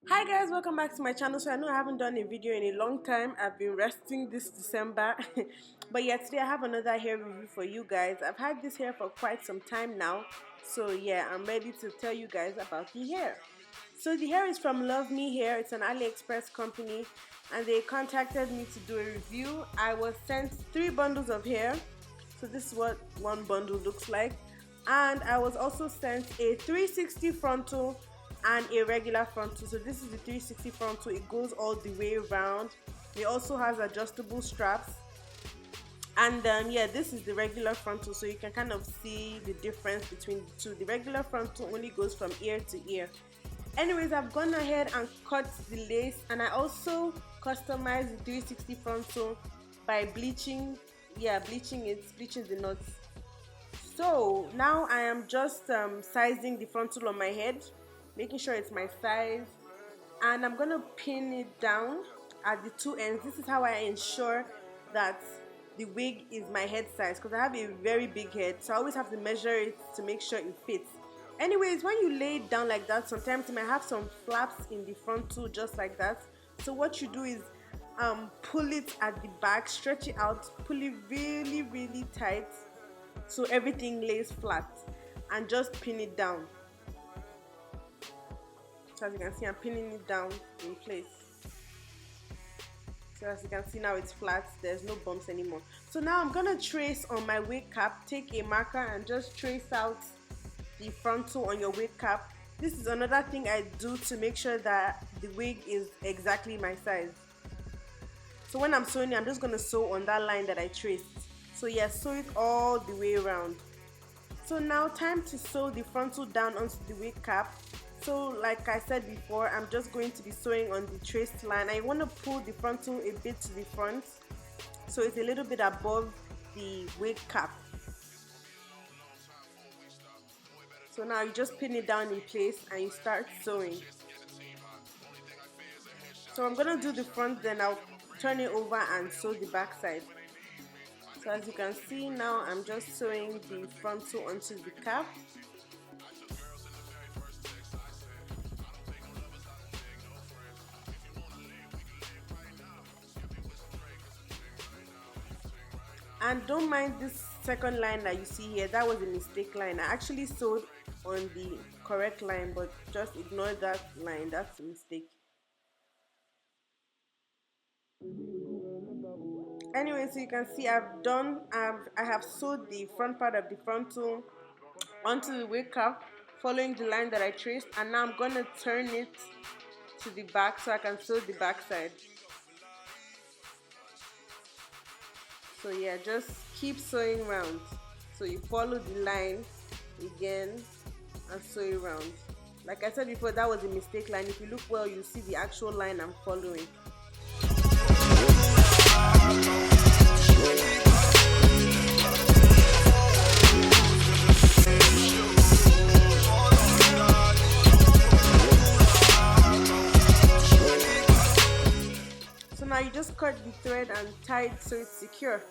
Hi guys, welcome back to my channel. So I know I haven't done a video in a long time. I've been resting this December but yeah, today I have another hair review for you guys. I've had this hair for quite some time now, so yeah, I'm ready to tell you guys about the hair. So the hair is from Love Me Hair. It's an AliExpress company and they contacted me to do a review. I was sent 3 bundles of hair, so this is what one bundle looks like, and I was also sent a 360 frontal and a regular frontal. So this is the 360 frontal. It goes all the way around. It also has adjustable straps, and yeah, this is the regular frontal, so you can kind of see the difference between the two. The regular frontal only goes from ear to ear. Anyways, I've gone ahead and cut the lace, and I also customized the 360 frontal by bleaching, yeah, bleaching the knots. So now I am just sizing the frontal on my head, making sure it's my size, and I'm gonna pin it down at the two ends. This is how I ensure that the wig is my head size, because I have a very big head, so I always have to measure it to make sure it fits. Anyways, when you lay it down like that, sometimes you might have some flaps in the frontal just like that. So what you do is pull it at the back, stretch it out, pull it really tight so everything lays flat, and just pin it down. So as you can see, I'm pinning it down in place. So as you can see, now it's flat, there's no bumps anymore. So now I'm gonna trace on my wig cap. Take a marker and just trace out the frontal on your wig cap. This is another thing I do to make sure that the wig is exactly my size. So when I'm sewing it, I'm just gonna sew on that line that I traced. So yeah, sew it all the way around. So now time to sew the frontal down onto the wig cap. So like I said before, I'm just going to be sewing on the traced line. I want to pull the frontal a bit to the front, so it's a little bit above the wig cap. So now you just pin it down in place and you start sewing. So I'm gonna do the front, then I'll turn it over and sew the back side. So as you can see, now I'm just sewing the frontal onto the cap. And don't mind this second line that you see here, that was a mistake line. I actually sewed on the correct line, but just ignore that line, that's a mistake. Anyway, so you can see I have sewed the front part of the frontal onto the wig cap, following the line that I traced, and now I'm gonna turn it to the back so I can sew the back side. So yeah, just keep sewing round. So you follow the line again and sew it round. Like I said before, that was a mistake line. If you look well, you see the actual line I'm following. So now you just cut the thread and tie it so it's secure.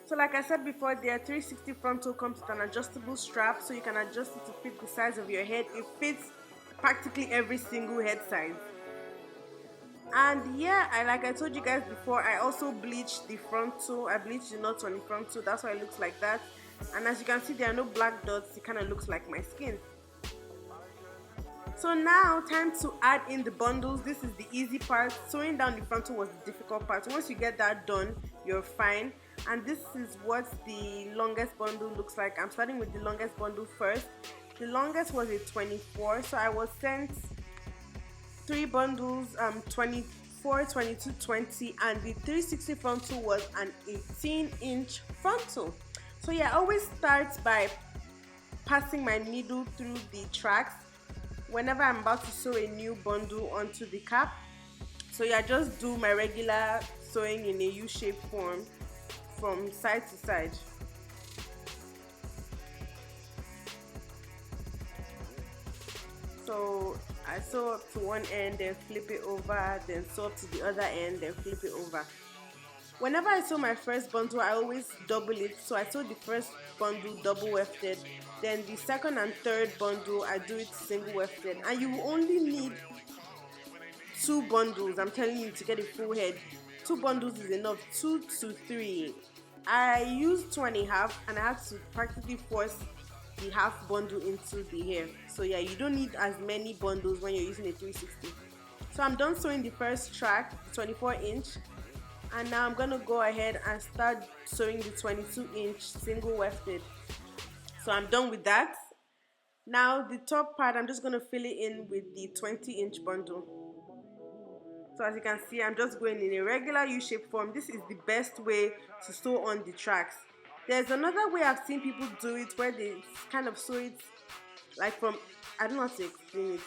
So like I said before, the 360 frontal comes with an adjustable strap, so you can adjust it to fit the size of your head. It fits practically every single head size. And yeah, like I told you guys before, I also bleached the frontal. I bleached the knots on the frontal, that's why it looks like that. And as you can see, there are no black dots. It kind of looks like my skin. So now time to add in the bundles. This is the easy part. Sewing down the frontal was the difficult part. Once you get that done, you're fine. And this is what the longest bundle looks like. I'm starting with the longest bundle first. The longest was a 24, so I was sent 3 bundles, 24, 22, 20, and the 360 frontal was an 18-inch frontal. So yeah, I always start by passing my needle through the tracks whenever I'm about to sew a new bundle onto the cap. So yeah, just do my regular sewing in a U-shaped form from side to side. So I sew up to one end, then flip it over, then sew up to the other end, then flip it over. Whenever I sew my first bundle, I always double it. So I sew the first bundle double wefted, then the second and third bundle I do it single wefted, and you only need 2 bundles. I'm telling you, to get a full head, 2 bundles is enough. 2 to 3. I used 2.5 and I had to practically force the half bundle into the hair. So yeah, you don't need as many bundles when you're using a 360. So I'm done sewing the first track, 24-inch, and now I'm gonna go ahead and start sewing the 22-inch single wefted. So I'm done with that. Now the top part, I'm just gonna fill it in with the 20-inch bundle. So as you can see, I'm just going in a regular U-shaped form. This is the best way to sew on the tracks. There's another way I've seen people do it where they kind of sew it like from, I don't know how to explain it.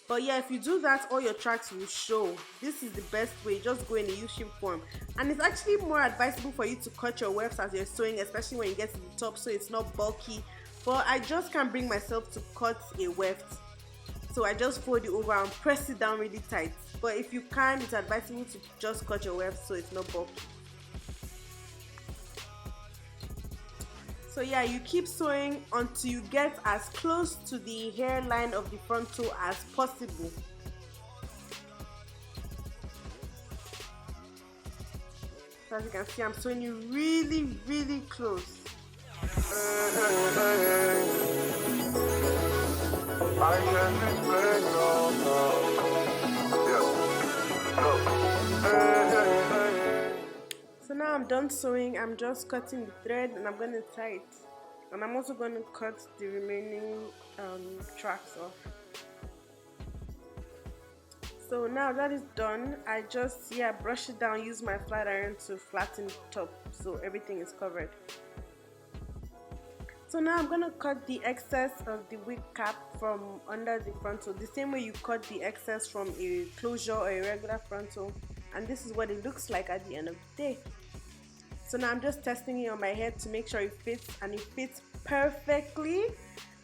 But yeah, if you do that, all your tracks will show. This is the best way, just go in a U-shaped form. And it's actually more advisable for you to cut your wefts as you're sewing, especially when you get to the top so it's not bulky. But I just can't bring myself to cut a weft. So I just fold it over and press it down really tight. But if you can, it's advisable to just cut your weft so it's not bulky. So yeah, you keep sewing until you get as close to the hairline of the frontal as possible. So as you can see, I'm sewing it really, really close. So now I'm done sewing. I'm just cutting the thread and I'm going to tie it. And I'm also going to cut the remaining tracks off. So now that is done, I just brush it down, use my flat iron to flatten the top so everything is covered. So now I'm going to cut the excess of the wig cap from under the frontal, the same way you cut the excess from a closure or a regular frontal. And this is what it looks like at the end of the day. So now I'm just testing it on my head to make sure it fits, and it fits perfectly.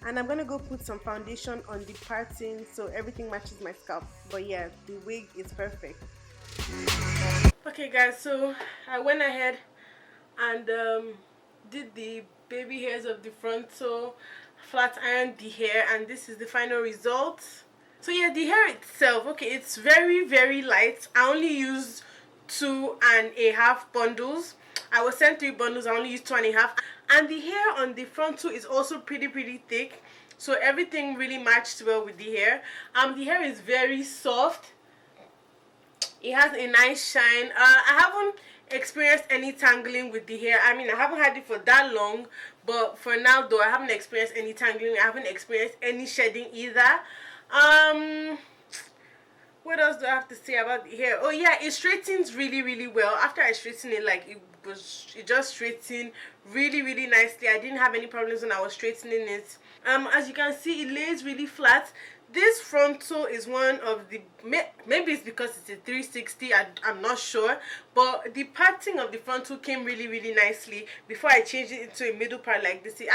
And I'm going to go put some foundation on the parting so everything matches my scalp. But yeah, the wig is perfect. Okay guys, so I went ahead and did the baby hairs of the frontal, flat ironed the hair, and this is the final result. So yeah, the hair itself, okay, it's very, very light. I only used 2.5 bundles. I was sent 3 bundles, I only used 2.5. And the hair on the frontal is also pretty thick. So everything really matched well with the hair. The hair is very soft. It has a nice shine. I haven't experienced any tangling with the hair. I mean, I haven't had it for that long, but for now though, I haven't experienced any tangling. I haven't experienced any shedding either. What else do I have to say about the hair? Oh yeah, it straightens really well. After I straightened it, like it just straightened really nicely. I didn't have any problems when I was straightening it. As you can see, it lays really flat. This frontal is one of the, maybe it's because it's a 360, I'm not sure, but the parting of the frontal came really nicely. Before I changed it into a middle part like this, it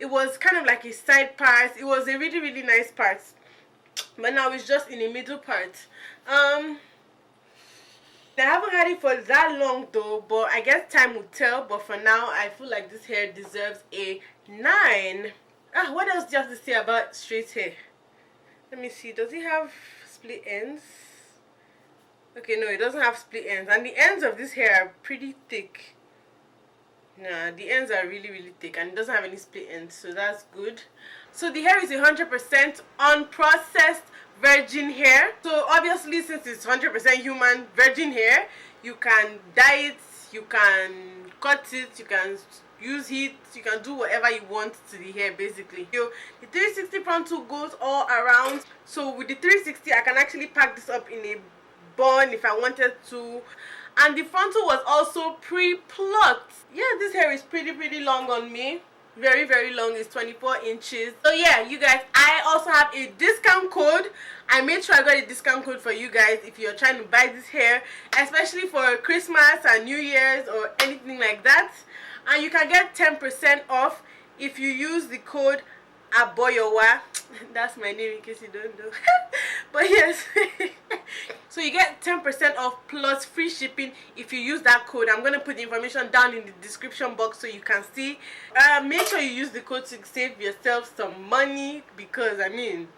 was kind of like a side part. It was a really nice part, but now it's just in the middle part. I haven't had it for that long though, but I guess time will tell. But for now, I feel like this hair deserves a 9. What else do you have to say about straight hair? Let me see, does it have split ends? Okay, no, it doesn't have split ends. And the ends of this hair are pretty thick. Nah, the ends are really thick, and it doesn't have any split ends, so that's good. So the hair is 100% unprocessed virgin hair. So obviously, since it's 100% human virgin hair, you can dye it, you can cut it, you can use heat, you can do whatever you want to the hair basically. So the 360 frontal goes all around. So with the 360, I can actually pack this up in a bun if I wanted to. And the frontal was also pre-plucked. Yeah, this hair is pretty long on me. Very long. It's 24 inches. So yeah, you guys, I also have a discount code. I made sure I got a discount code for you guys if you're trying to buy this hair, especially for Christmas and New Year's or anything like that. And you can get 10% off if you use the code Aboyowa. That's my name in case you don't know. But yes. So you get 10% off plus free shipping if you use that code. I'm going to put the information down in the description box so you can see. Make sure you use the code to save yourself some money, because I mean,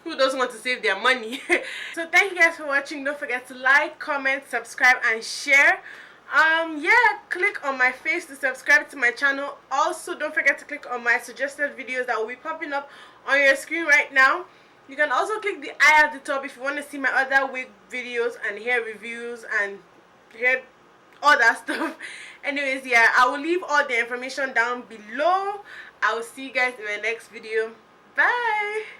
Who doesn't want to save their money? So thank you guys for watching. Don't forget to like, comment, subscribe, and share. Yeah, click on my face to subscribe to my channel. Also, don't forget to click on my suggested videos that will be popping up on your screen right now. You can also click the eye at the top if you want to see my other wig videos and hair reviews and hair, all that stuff. Anyways, yeah, I will leave all the information down below. I will see you guys in my next video. Bye.